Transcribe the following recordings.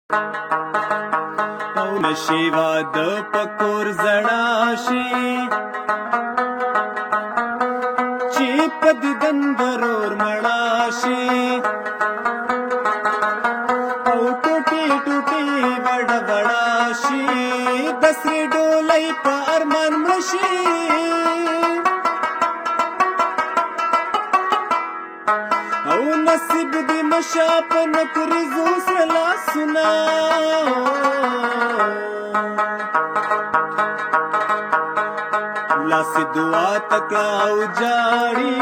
او نشي واده پکور زړه شي چې په دیدن ضرور مړه شي او ټوټي ټوټي وړه وړه شي د سرې ډولۍ په ارمان مړه شي او نصیب دې مشا په نکریزو سره لاسونه لاس دعا تکړه او جاړي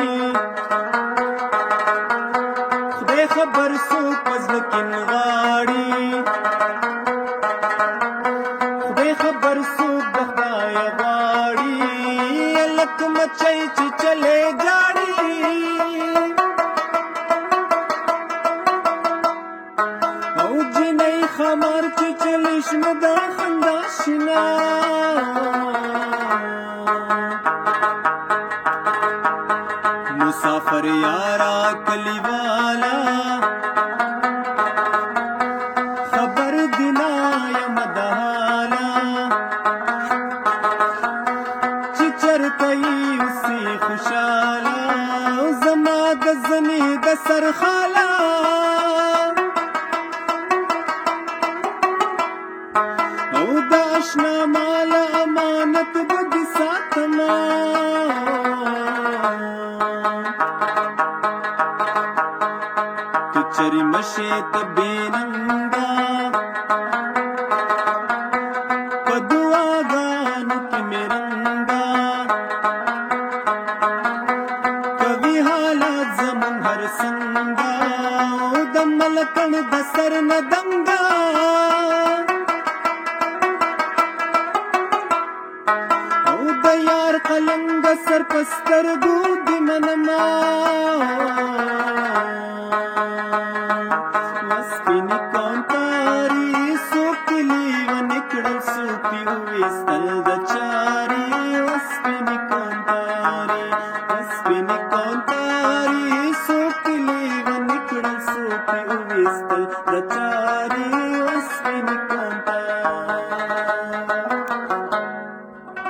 خدای خبر څوک په زړه کې نغاړي خدای خبر څوک د خدای غواړي لک مچۍ چې چلې جاړي او جنۍ خمار چې چلیش نه دا خندا شنا مسافر یارا کلیوالا خبر دینا یم دحالا چې چرته اوسې خوشاله زما د زنې د سرخاله او د اشنا مال امانت به دې ساتما چری مشی تبیننگا پا دعاگانو کی میرنگا کوي حالات زمون هر سنگا او د ملکن د سر ندنگا او د یار قلنگ سر پستر گو دی منما وسپینی کونتاری سوکلی ونکڑل سوپی ویستل د چاری وسپینی کونتاری سوکلی ونکڑل سوپی ویستل د چاری وسپینی